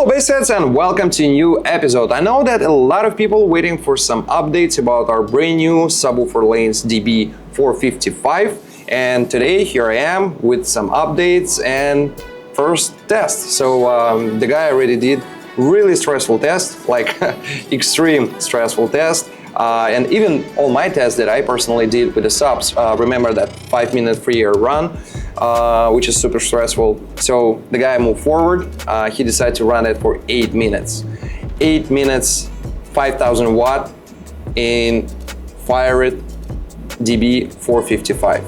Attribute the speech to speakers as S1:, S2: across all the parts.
S1: Hello baseheads and welcome to a new episode. I know that a lot of people waiting for some updates about our brand new subwoofer lanes DB455, and today here I am with some updates and first test. So the guy already did really stressful test, like extreme stressful test. And even all my tests that I personally did with the subs, remember that 5-minute free air run, which is super stressful. So the guy moved forward, he decided to run it for 8 minutes. 8 minutes, 5,000 watt in ferrite DB455.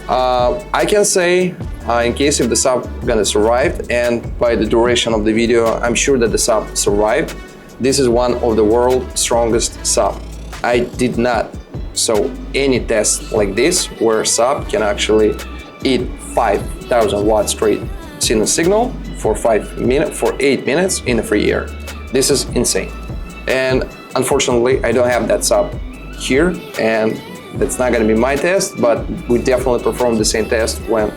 S1: I can say, in case if the sub gonna survive, and by the duration of the video, I'm sure that the sub survived. This is one of the world's strongest sub. I did not saw any test like this where sub can actually eat 5,000 watts straight sine signal for 8 minutes in the free air. This is insane. And unfortunately, I don't have that sub here, and that's not gonna be my test, but we definitely perform the same test when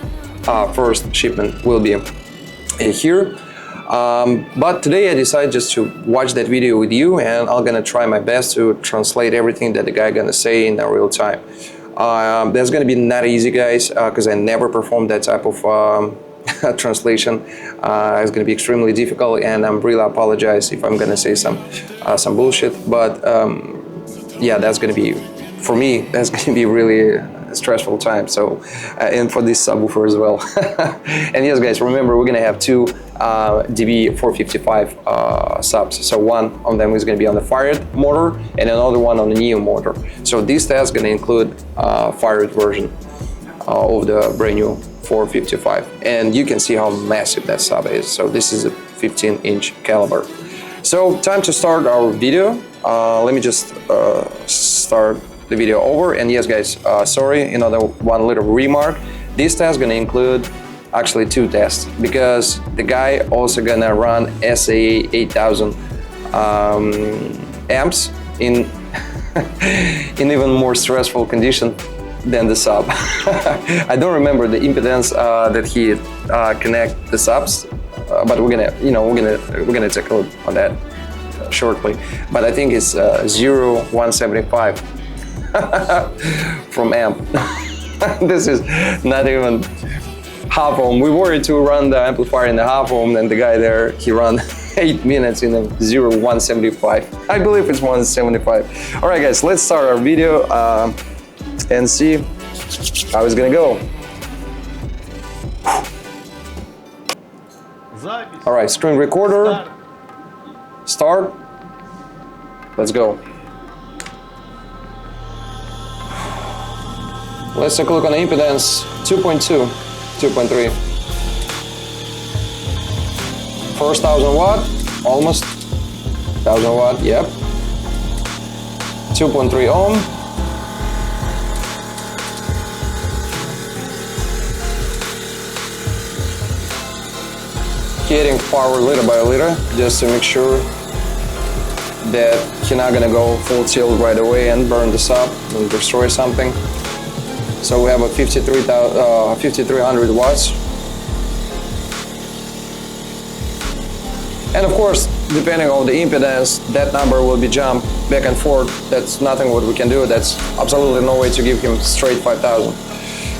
S1: first shipment will be here. But today I decided just to watch that video with you, and I'm gonna try my best to translate everything that the guy gonna say in real time. That's gonna be not easy, guys, because I never performed that type of translation. It's gonna be extremely difficult, and I'm really apologize if I'm gonna say some bullshit. But yeah, that's gonna be, for me, that's gonna be really stressful time. So and for this subwoofer as well. And yes, guys, remember we're gonna have two DB455 subs. So one of them is gonna be on the ferrite motor and another one on the neo motor. So this test is gonna include ferrite version of the brand new 455, and you can see how massive that sub is. So this is a 15-inch caliber. So time to start our video. Let me just start the video over. And yes, guys, sorry, another one little remark. This test is gonna include actually two tests, because the guy also gonna run SAA 8000 amps in in even more stressful condition than the sub. I don't remember the impedance that he connect the subs, but we're gonna take a look on that shortly. But I think it's 0175 from amp. This is not even half ohm. We wanted to run the amplifier in the half ohm, and the guy there, he ran 8 minutes in a 0175. I believe it's 175. All right, guys, let's start our video and see how it's gonna go. All right, screen recorder, start. Let's go. Let's take a look on the impedance, 2.2, 2.3. First 1,000 watt, almost 1,000 watt, yep. 2.3 ohm. Getting power liter by liter, just to make sure that you're not gonna go full tilt right away and burn this up and destroy something. So we have a 5,300 watts. And of course, depending on the impedance, that number will be jumped back and forth. That's nothing what we can do. That's absolutely no way to give him straight 5,000.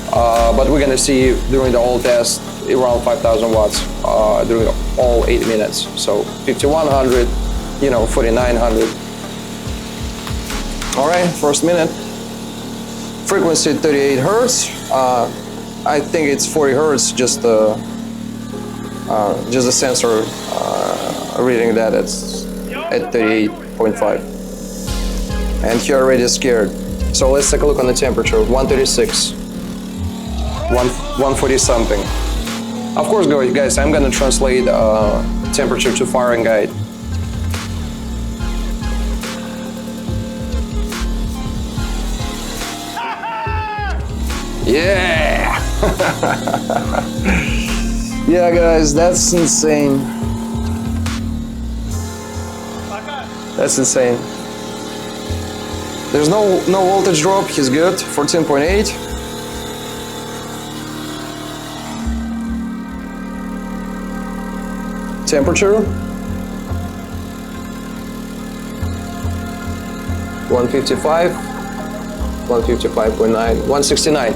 S1: But we're gonna see during the whole test around 5,000 watts during all 8 minutes. So 5,100, 4,900. All right, first minute. Frequency 38 hertz. I think it's 40 hertz. Just the sensor reading that it's at 38.5. And he already scared. So let's take a look on the temperature. 136, 140 something. Of course, guys, I'm gonna translate temperature to Fahrenheit. Yeah! Yeah, guys, that's insane. That's insane. There's no voltage drop, he's good, 14.8. temperature. 155, 155.9, 169.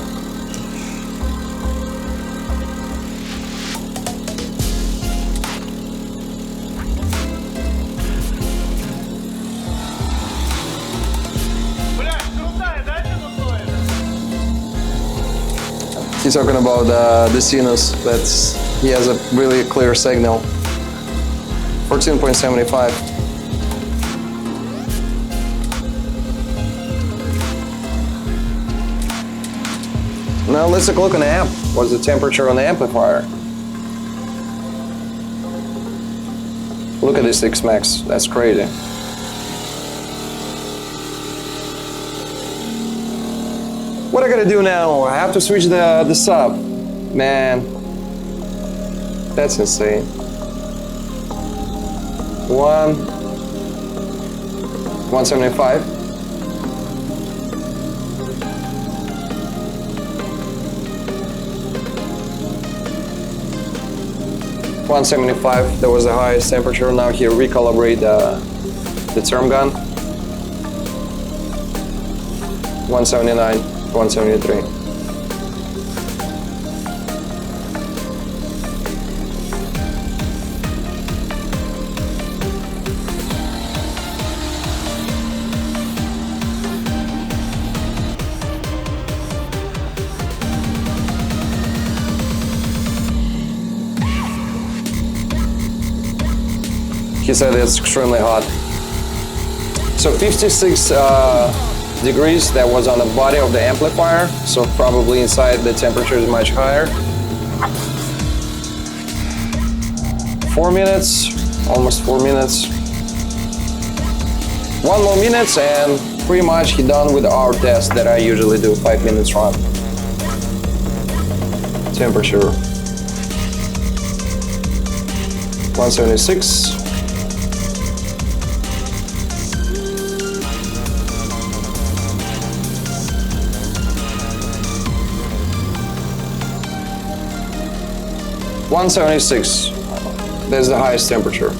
S1: He's talking about the sinus. He has a really clear signal. 14.75. Now let's take a look on the amp. What's the temperature on the amplifier? Look at this X-Max. That's crazy. What I gotta do now? I have to switch the sub. Man, that's insane. 175. That was the highest temperature. Now here recalibrate the term gun. 179, 173. He said it's extremely hot. So 56 degrees, that was on the body of the amplifier. So probably inside the temperature is much higher. 4 minutes, almost 4 minutes. 1 more minute and pretty much he done with our test that I usually do, 5 minutes run. Temperature. 176. 176. That's the highest temperature.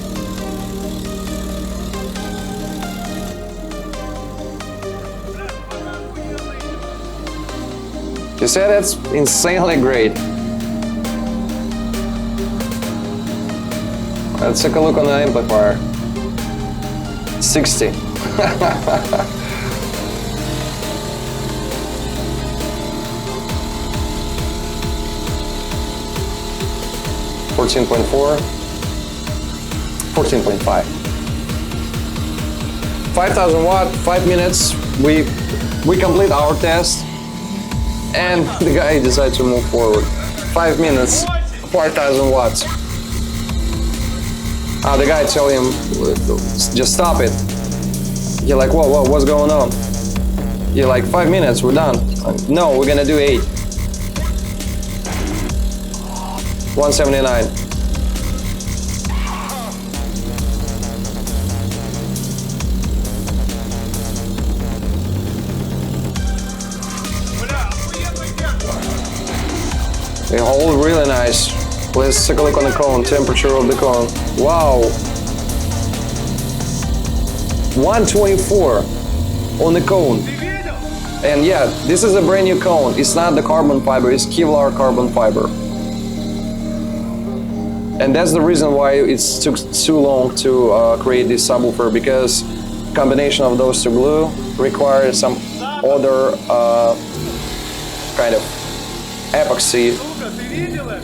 S1: You said that's insanely great. Let's take a look on the amplifier. 60. 14.4, 14.5. 5,000 watt, 5 minutes. We complete our test, and the guy decided to move forward. 5 minutes, 5,000 watts. The guy tell him, just stop it. You're like, whoa, what's going on? You're like, 5 minutes, we're done. No, we're gonna do 8. 179. They hold really nice. Let's take a look on the cone, temperature of the cone. Wow. 124 on the cone. And yeah, this is a brand new cone. It's not the carbon fiber, it's Kevlar carbon fiber. And that's the reason why it took too long to create this subwoofer, because combination of those two glue requires some other kind of epoxy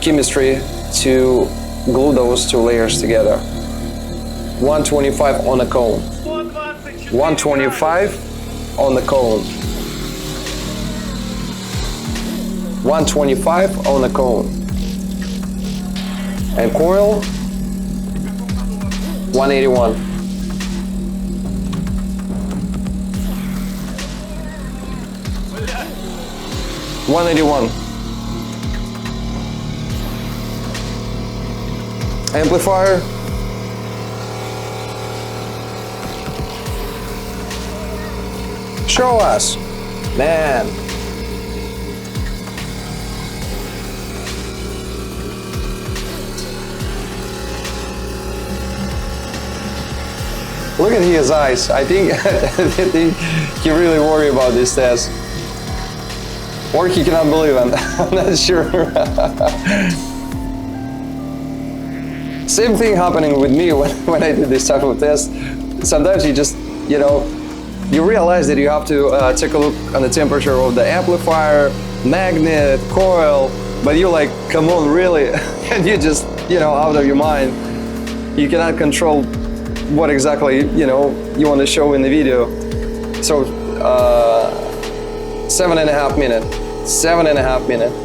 S1: chemistry to glue those two layers together. 125 on the cone. 125 on the cone. 125 on the cone. And coil, 181. Amplifier. Show us, man. Look at his eyes. I think, I think he really worried about this test. Or he cannot believe it. I'm not sure. Same thing happening with me when I did this type of test. Sometimes you just, you know, you realize that you have to take a look on the temperature of the amplifier, magnet, coil, but you're like, come on, really? And you just, you know, out of your mind. You cannot control what exactly, you know, you want to show in the video. So, 7.5 minutes. 7.5 minutes.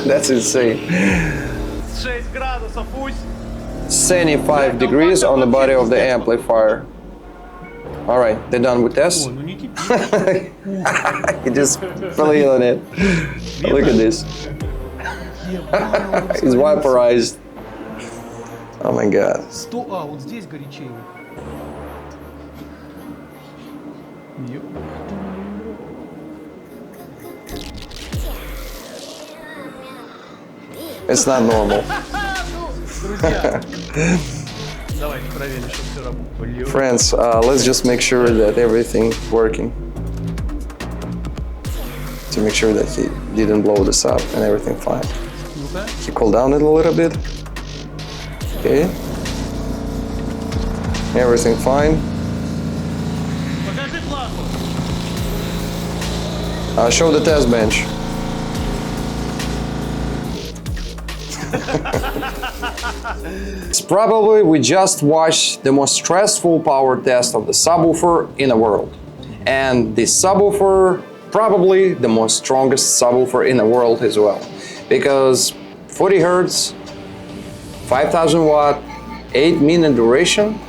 S1: That's insane. 75 degrees on the body of the amplifier. All right, they're done with this. He just feeling it. Look at this. He's vaporized. Oh my God.
S2: Вот здесь горячее.
S1: It's not normal.
S2: Давайте проверим, что все работает.
S1: Friends, let's just make sure that everything working. To make sure that he didn't blow this up and everything fine. He cooled down it a little bit. Okay. Everything fine. Show the test bench. It's probably we just watched the most stressful power test of the subwoofer in the world. And this subwoofer, probably the most strongest subwoofer in the world as well. Because 40 Hertz, 5,000 watt, 8-minute duration.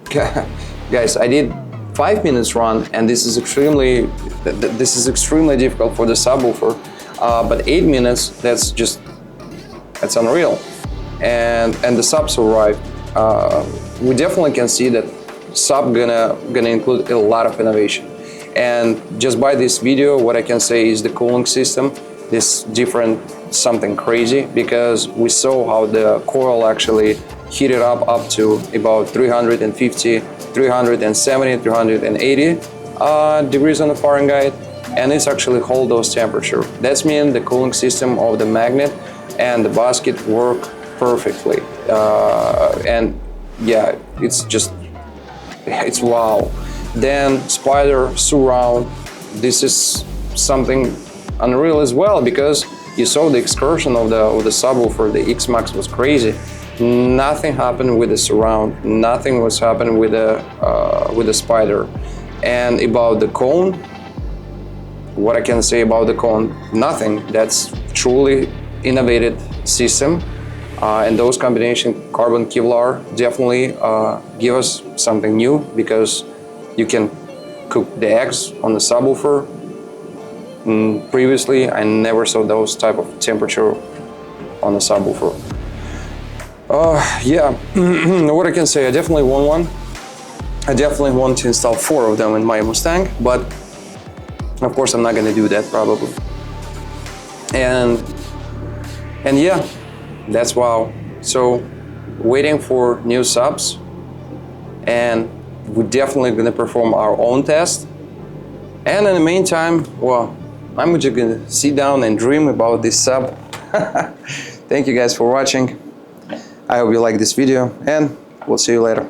S1: Guys, I did 5 minutes run, and this is extremely difficult for the subwoofer. But 8 minutes, that's unreal. And the subs arrived. We definitely can see that sub gonna include a lot of innovation. And just by this video, what I can say is the cooling system is different, something crazy, because we saw how the coil actually heated up to about 350, 370, 380 degrees on the Fahrenheit, and it's actually hold those temperature. That's mean the cooling system of the magnet and the basket work perfectly. And yeah, it's wow. Then spider surround, this is something unreal as well, because you saw the excursion of the subwoofer. The X-Max was crazy. Nothing happened with the surround. Nothing was happening with the spider. And about the cone, what I can say about the cone? Nothing. That's truly innovative system. And those combination carbon Kevlar definitely give us something new, because you can cook the eggs on the subwoofer. Previously, I never saw those type of temperature on the subwoofer. Yeah, what I can say, I definitely want one. I definitely want to install 4 of them in my Mustang, but of course I'm not gonna do that probably. And yeah, that's wow. So waiting for new subs, and we're definitely gonna perform our own test. And in the meantime, well, I'm just gonna sit down and dream about this sub. Thank you guys for watching. I hope you like this video, and we'll see you later.